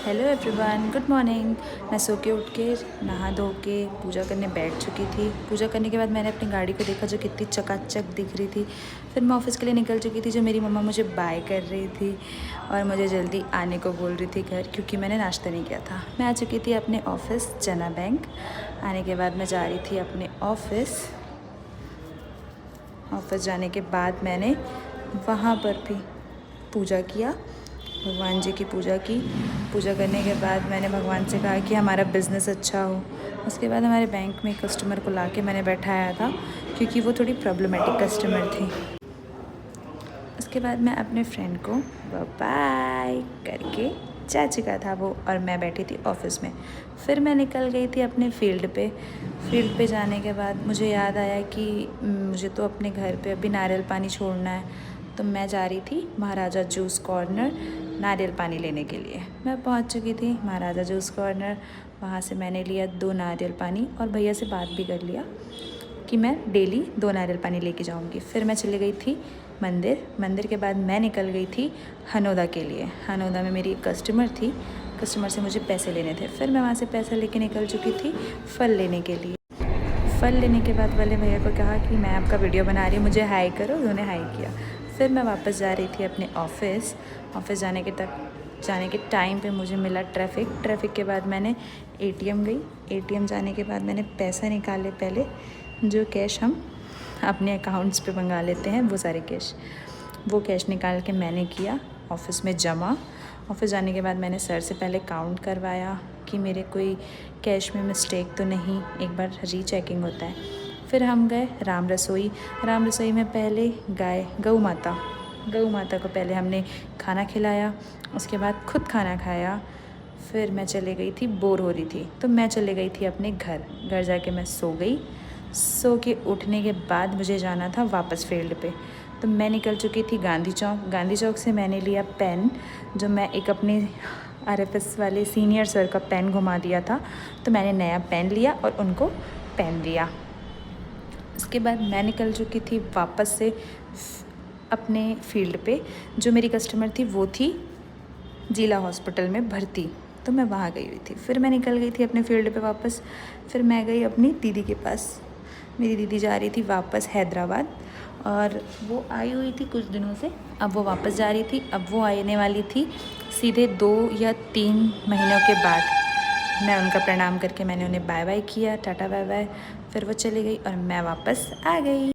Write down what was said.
Hello everyone, good morning. मैं सो के उठ के नहा धो के पूजा करने बैठ चुकी थी। पूजा करने के बाद मैंने अपनी गाड़ी को देखा जो कितनी चकाचक दिख रही थी। फिर मैं ऑफ़िस के लिए निकल चुकी थी, जो मेरी मम्मा मुझे बाय कर रही थी और मुझे जल्दी आने को बोल रही थी घर, क्योंकि मैंने नाश्ता नहीं किया था। मैं आ चुकी थी अपने ऑफ़िस जना बैंक। आने के बाद मैं जा रही थी अपने ऑफ़िस जाने के बाद मैंने वहाँ पर भी पूजा किया, भगवान जी की पूजा की। पूजा करने के बाद मैंने भगवान से कहा कि हमारा बिज़नेस अच्छा हो। उसके बाद हमारे बैंक में कस्टमर को लाके मैंने बैठाया था, क्योंकि वो थोड़ी प्रॉब्लमेटिक कस्टमर थी। उसके बाद मैं अपने फ्रेंड को बाय करके जा चुका था वो, और मैं बैठी थी ऑफ़िस में। फिर मैं निकल गई थी अपने फील्ड पे जाने के बाद मुझे याद आया कि मुझे तो अपने घर पे अभी नारियल पानी छोड़ना है। तो मैं जा रही थी महाराजा जूस कॉर्नर नारियल पानी लेने के लिए। मैं पहुंच चुकी थी महाराजा जूस कॉर्नर। वहाँ से मैंने लिया 2 नारियल पानी और भैया से बात भी कर लिया कि मैं डेली 2 नारियल पानी लेके जाऊंगी। फिर मैं चली गई थी मंदिर के बाद मैं निकल गई थी हनोदा के लिए। हनोदा में मेरी एक कस्टमर थी, कस्टमर से मुझे पैसे लेने थे। फिर मैं वहाँ से पैसे लेके निकल चुकी थी फल लेने के लिए। फल लेने के बाद वाले भैया को कहा कि मैं आपका वीडियो बना रही हूँ, मुझे हाई करो। उन्होंने हाई किया। फिर मैं वापस जा रही थी अपने ऑफ़िस जाने के टाइम पे मुझे मिला ट्रैफ़िक के बाद मैंने एटीएम गई। एटीएम जाने के बाद मैंने पैसा निकाले, पहले जो कैश हम अपने अकाउंट्स पे मंगा लेते हैं वो कैश निकाल के मैंने किया ऑफ़िस में जमा। ऑफ़िस जाने के बाद मैंने सर से पहले काउंट करवाया कि मेरे कोई कैश में मिस्टेक तो नहीं, एक बार रीचेकिंग होता है। फिर हम गए राम रसोई में पहले गऊ माता को पहले हमने खाना खिलाया। उसके बाद खुद खाना खाया। फिर मैं चले गई थी, बोर हो रही थी तो मैं चले गई थी अपने घर जाके मैं सो गई। सो के उठने के बाद मुझे जाना था वापस फील्ड पे। तो मैं निकल चुकी थी गांधी चौक से मैंने लिया पेन, जो मैं एक अपने आरएफएस वाले सीनियर सर का पेन घुमा दिया था, तो मैंने नया पेन लिया और उनको पेन दिया। उसके बाद मैं निकल चुकी थी वापस से अपने फील्ड पे। जो मेरी कस्टमर थी वो थी जिला हॉस्पिटल में भर्ती, तो मैं वहाँ गई हुई थी। फिर मैं निकल गई थी अपने फील्ड पे वापस। फिर मैं गई अपनी दीदी के पास। मेरी दीदी जा रही थी वापस हैदराबाद, और वो आई हुई थी कुछ दिनों से, अब वो वापस जा रही थी। अब वो आने वाली थी सीधे 2 या 3 महीनों के बाद। मैं उनका प्रणाम करके मैंने उन्हें बाय बाय किया, टाटा बाय बाय। फिर वो चली गई और मैं वापस आ गई।